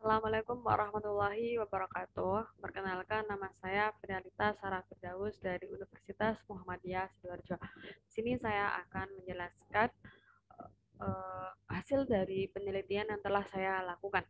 Assalamualaikum warahmatullahi wabarakatuh. Perkenalkan, nama saya Fidelita Sarah Firdaus dari Universitas Muhammadiyah Sidoarjo. Di sini saya akan menjelaskan hasil dari penelitian yang telah saya lakukan.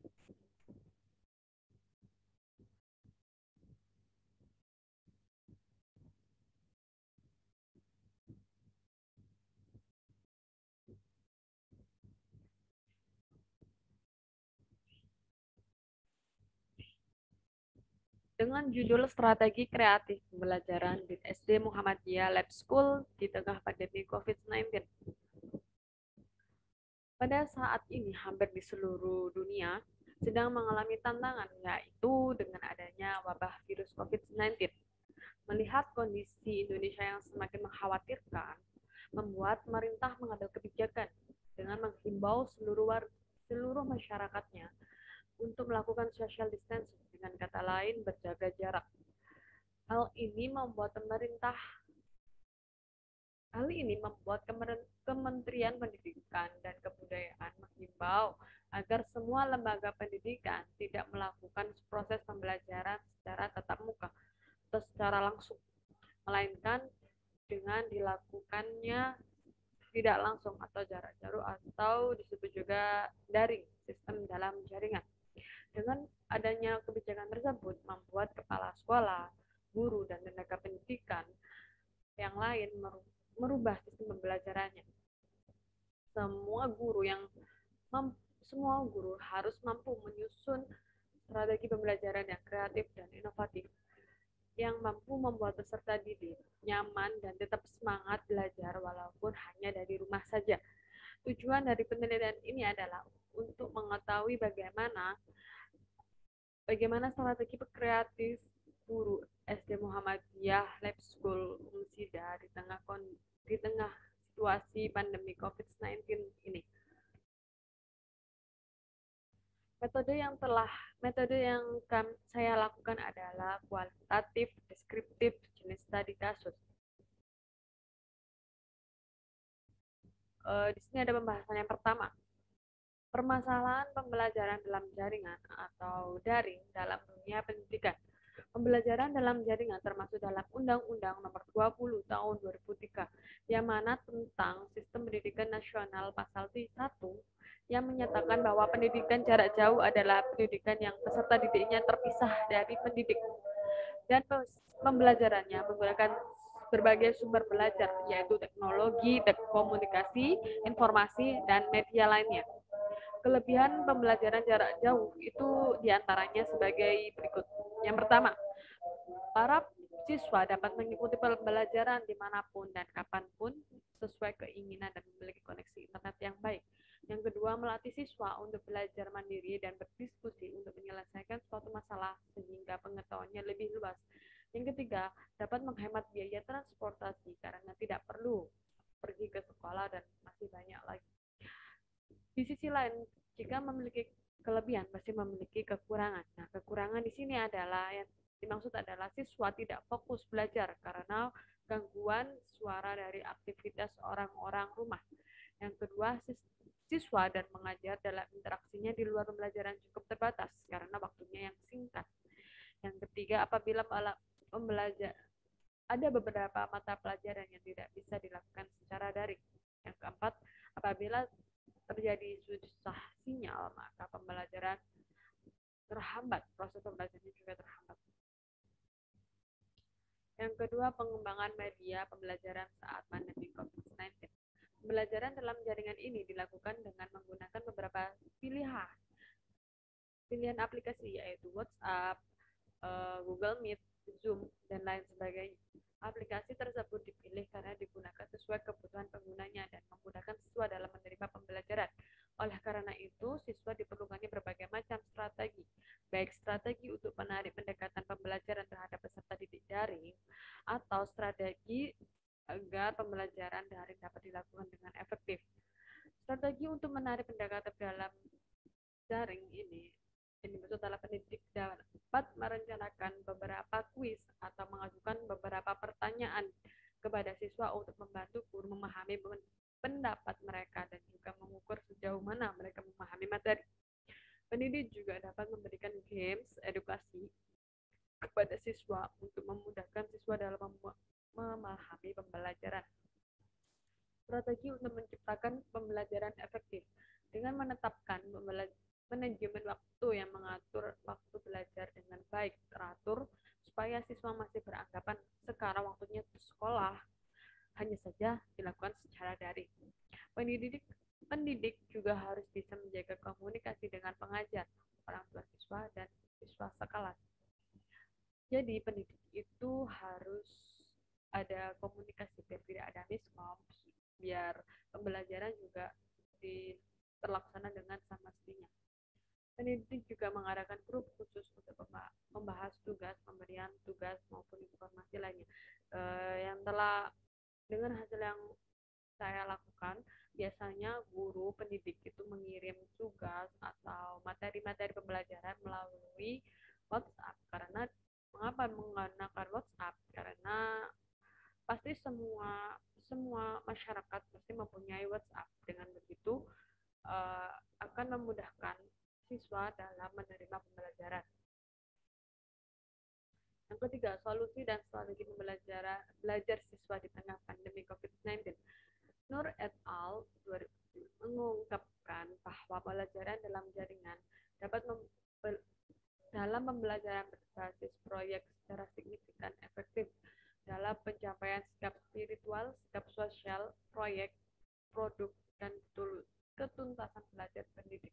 Dengan judul Strategi Kreatif Pembelajaran di SD Muhammadiyah Lab School di tengah pandemi COVID-19. Pada saat ini hampir di seluruh dunia sedang mengalami tantangan, yaitu dengan adanya wabah virus COVID-19. Melihat kondisi Indonesia yang semakin mengkhawatirkan, membuat pemerintah mengambil kebijakan dengan menghimbau seluruh masyarakatnya untuk melakukan social distancing, dengan kata lain berjaga jarak. Hal ini membuat pemerintah Hal ini membuat Kementerian Pendidikan dan Kebudayaan menghimbau agar semua lembaga pendidikan tidak melakukan proses pembelajaran secara tatap muka atau secara langsung, melainkan dengan dilakukannya tidak langsung atau jarak jauh atau disebut juga daring, sistem dalam jaringan. Dengan adanya kebijakan tersebut membuat kepala sekolah, guru, dan tenaga pendidikan yang lain merubah sistem pembelajarannya. Semua guru yang semua guru harus mampu menyusun strategi pembelajaran yang kreatif dan inovatif yang mampu membuat peserta didik nyaman dan tetap semangat belajar walaupun hanya dari rumah saja. Tujuan dari penelitian ini adalah untuk mengetahui bagaimana strategi kreatif guru SD Muhammadiyah Lab School Umsida di tengah situasi pandemi COVID-19 ini. Metode yang telah metode yang saya lakukan adalah kualitatif, deskriptif, jenis studi kasus. Di sini ada pembahasan yang pertama. Permasalahan pembelajaran dalam jaringan atau daring dalam dunia pendidikan. Pembelajaran dalam jaringan termasuk dalam Undang-Undang Nomor 20 Tahun 2003 yang mana tentang Sistem Pendidikan Nasional Pasal 1 yang menyatakan bahwa pendidikan jarak jauh adalah pendidikan yang peserta didiknya terpisah dari pendidik dan pembelajarannya menggunakan berbagai sumber belajar yaitu teknologi, komunikasi, informasi, dan media lainnya. Kelebihan pembelajaran jarak jauh itu diantaranya sebagai berikut. Yang pertama, para siswa dapat mengikuti pembelajaran dimanapun dan kapanpun sesuai keinginan dan memiliki koneksi internet yang baik. Yang kedua, melatih siswa untuk belajar mandiri dan berdiskusi untuk menyelesaikan suatu masalah sehingga pengetahuannya lebih luas. Yang ketiga, dapat menghemat biaya transportasi karena tidak perlu pergi ke sekolah dan masih banyak lagi. Di sisi lain, jika memiliki kelebihan pasti memiliki kekurangan. Nah, kekurangan di sini adalah yang dimaksud adalah siswa tidak fokus belajar karena gangguan suara dari aktivitas orang-orang rumah. Yang kedua, siswa dan mengajar dalam interaksinya di luar pembelajaran cukup terbatas karena waktunya yang singkat. Yang ketiga, apabila pembelajar ada beberapa mata pelajaran yang tidak bisa dilakukan secara daring. Yang keempat, apabila terjadi susah sinyal, maka pembelajaran terhambat, proses pembelajaran juga terhambat. Yang kedua, pengembangan media pembelajaran saat pandemi COVID-19. Pembelajaran dalam jaringan ini dilakukan dengan menggunakan beberapa pilihan aplikasi, yaitu WhatsApp, Google Meet, Zoom, dan lain sebagainya. Aplikasi tersebut dipilih karena digunakan sesuai kebutuhan penggunanya dan memudahkan siswa dalam menerima pembelajaran. Oleh karena itu, siswa diperlukannya berbagai macam strategi, baik strategi untuk menarik pendekatan pembelajaran terhadap peserta didik daring, atau strategi agar pembelajaran daring dapat dilakukan dengan efektif. Strategi untuk menarik pendekatan dalam daring ini maksud adalah pendidik dapat merencanakan beberapa kuis atau mengajukan beberapa pertanyaan kepada siswa untuk membantu guru memahami pendapat mereka dan juga mengukur sejauh mana mereka memahami materi. Pendidik juga juga dapat memberikan games edukasi kepada siswa untuk memudahkan siswa dalam memahami pembelajaran. Strategi untuk menciptakan pembelajaran efektif dengan menetapkan manajemen waktu yang mengatur waktu belajar dengan baik teratur supaya siswa masih beranggapan sekarang waktunya sekolah hanya saja dilakukan secara daring. Pendidik juga harus bisa menjaga komunikasi dengan pengajar, orang tua siswa, dan siswa sekelas. Jadi pendidik itu harus ada komunikasi biar tidak ada miskom, biar pembelajaran juga terlaksana dengan sama mestinya. Pendidik juga mengadakan grup khusus untuk membahas tugas, pemberian tugas maupun informasi lainnya. Yang telah dengan hasil yang saya lakukan, biasanya guru pendidik itu mengirim tugas atau materi-materi pembelajaran melalui WhatsApp. Karena mengapa menggunakan WhatsApp? Karena pasti semua masyarakat pasti mempunyai WhatsApp. Dengan begitu akan memudahkan siswa dalam menerima pembelajaran. Yang ketiga, solusi dan strategi belajar siswa di tengah pandemi COVID-19. Nur et al. 2007 mengungkapkan bahwa pembelajaran dalam jaringan dalam pembelajaran berbasis proyek secara signifikan efektif dalam pencapaian sikap spiritual, sikap sosial, proyek, produk, dan ketuntasan belajar pendidik.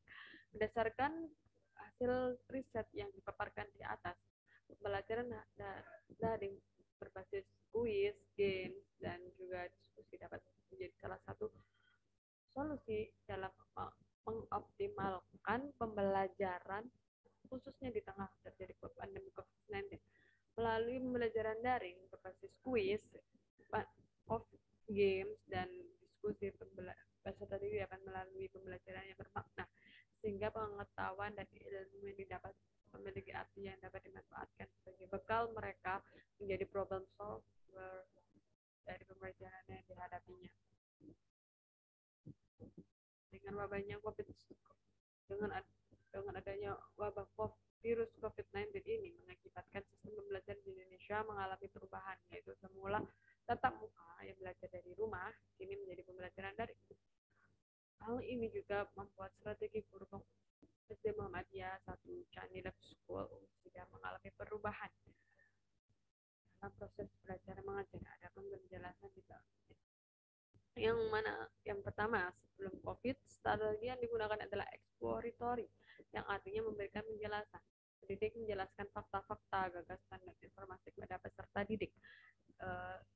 Berdasarkan hasil riset yang dipaparkan di atas, pembelajaran daring berbasis kuis, games, dan juga diskusi dapat menjadi salah satu solusi dalam mengoptimalkan pembelajaran khususnya di tengah terjadi pandemi COVID-19. Melalui pembelajaran daring berbasis kuis, games, dan diskusi peserta didik dapat melalui pembelajaran yang bermakna, sehingga pengetahuan dan ilmu yang didapat memiliki arti yang dapat dimanfaatkan sebagai bekal mereka menjadi problem solver dari pembelajaran yang dihadapinya. Dengan wabahnya dengan adanya wabah virus COVID-19 ini mengakibatkan sistem pembelajaran di Indonesia mengalami perubahan, yaitu semula tatap muka yang belajar dari rumah kini menjadi pembelajaran daring. Hal ini juga membuat strategi guru SD Muhammadiyah 1 Candi Lab School sudah mengalami perubahan dalam proses belajar mengajar. Ada penjelasan di bawah. Yang pertama, sebelum COVID, strategi yang digunakan adalah exploratory, yang artinya memberikan penjelasan. Pendidik menjelaskan fakta-fakta, gagasan, dan informasi kepada peserta didik.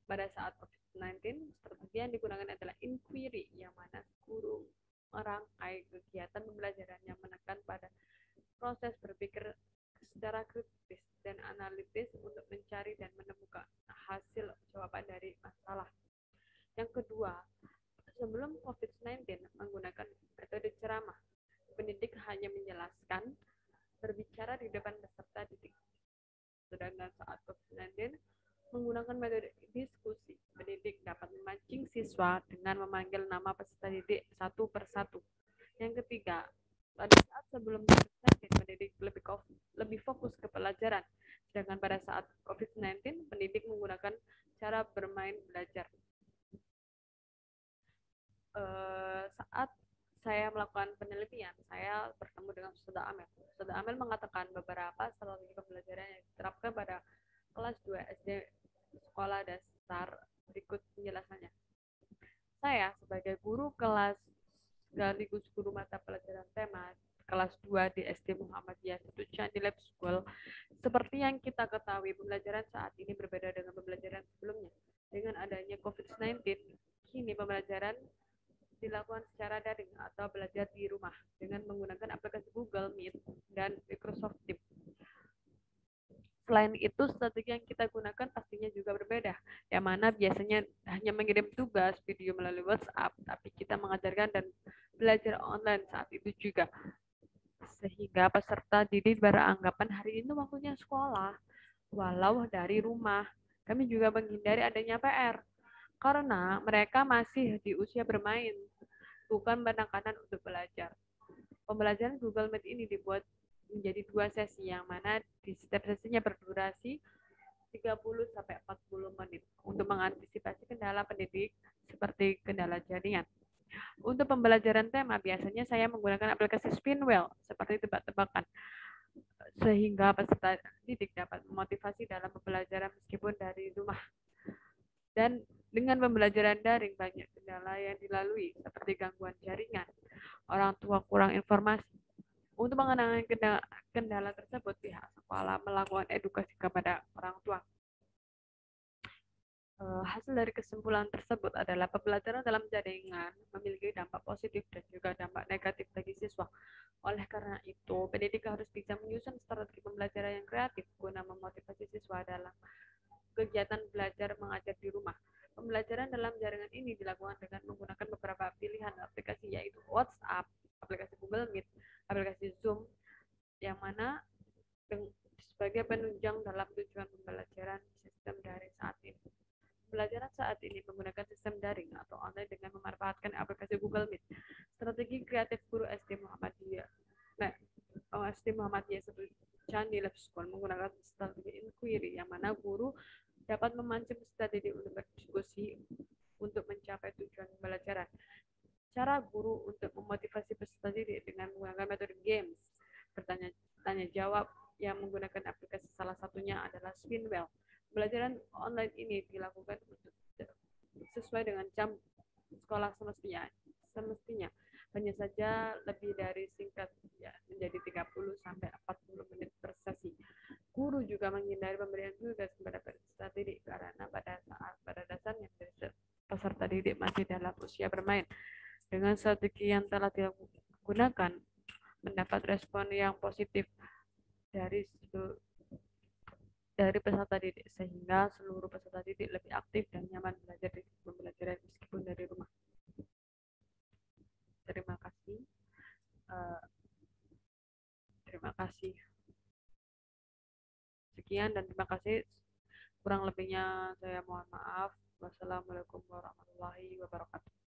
Pada saat COVID-19, strategi yang digunakan adalah inquiry, yang mana guru merangkai kegiatan pembelajaran yang menekan pada proses berpikir secara kritis dan analitis untuk mencari dan menemukan hasil jawaban dari masalah. Yang kedua, sebelum COVID-19 menggunakan metode ceramah, pendidik hanya menjelaskan, berbicara di depan peserta didik. Sedangkan saat COVID-19 menggunakan metode diskusi, pendidik dapat memancing siswa dengan memanggil nama peserta didik satu persatu. Yang ketiga, pada saat sebelum COVID-19, pendidik lebih fokus ke pelajaran, sedangkan pada saat COVID-19, pendidik menggunakan cara bermain belajar. Saat saya melakukan penelitian, saya bertemu dengan Ustaz Amel. Ustaz Amel mengatakan beberapa strategi pembelajaran yang diterapkan pada kelas 2 SD sekolah dasar berikut penjelasannya. Saya sebagai guru kelas sekaligus guru mata pelajaran tema kelas 2 di SD Muhammadiyah 1 Candi Lab School, seperti yang kita ketahui, pembelajaran saat ini berbeda dengan pembelajaran sebelumnya. Dengan adanya COVID-19, kini pembelajaran dilakukan secara daring atau belajar di rumah dengan menggunakan aplikasi Google Meet dan Microsoft Teams. Selain itu, strategi yang kita gunakan pastinya juga berbeda, yang mana biasanya hanya mengirim tugas video melalui WhatsApp, tapi kita mengajarkan dan belajar online saat itu juga. Sehingga peserta didik beranggapan hari ini waktunya sekolah, walau dari rumah. Kami juga menghindari adanya PR, karena mereka masih di usia bermain, bukan penekanan untuk belajar. Pembelajaran Google Meet ini dibuat menjadi 2 sesi, yang mana di setiap sesinya berdurasi 30 sampai 40 menit untuk mengantisipasi kendala pendidik seperti kendala jaringan. Untuk pembelajaran tema, biasanya saya menggunakan aplikasi Spinwheel seperti tebak-tebakan, sehingga peserta didik dapat memotivasi dalam pembelajaran meskipun dari rumah. Dan dengan pembelajaran daring, banyak kendala yang dilalui, seperti gangguan jaringan, orang tua kurang informasi. Untuk mengenai kendala tersebut, pihak sekolah melakukan edukasi kepada orang tua. Hasil dari kesimpulan tersebut adalah pembelajaran dalam jaringan memiliki dampak positif dan juga dampak negatif bagi siswa. Oleh karena itu, pendidik harus bisa menyusun strategi pembelajaran yang kreatif guna memotivasi siswa dalam kegiatan belajar mengajar di rumah. Pembelajaran dalam jaringan ini dilakukan dengan menggunakan beberapa pilihan aplikasi, yaitu WhatsApp, aplikasi Google Meet, aplikasi Zoom, yang mana sebagai penunjang dalam tujuan pembelajaran sistem daring saat ini. Pembelajaran saat ini menggunakan sistem daring atau online dengan memanfaatkan aplikasi Google Meet. Strategi kreatif guru SD Muhammadiyah. SD Muhammadiyah Candi Lab School menggunakan strategi inquiry, yang mana guru dapat memancing peserta didik untuk berdiskusi untuk mencapai tujuan pembelajaran. Cara guru untuk memotivasi peserta didik dengan menggunakan metode games, bertanya jawab, yang menggunakan aplikasi, salah satunya adalah Spinwheel. Pembelajaran online ini dilakukan sesuai dengan jam sekolah semestinya. Hanya saja lebih dari singkat, ya, menjadi 30 sampai 40 menit per sesi. Guru juga menghindari pemberian tugas kepada peserta didik karena pada dasarnya peserta didik masih dalam usia bermain. Dengan strategi yang telah digunakan, mendapat respon yang positif dari peserta didik, sehingga seluruh peserta didik lebih aktif dan nyaman belajar di pembelajaran meskipun dari rumah. Terima kasih. Terima kasih. Sekian dan terima kasih. Kurang lebihnya saya mohon maaf. Wassalamualaikum warahmatullahi wabarakatuh.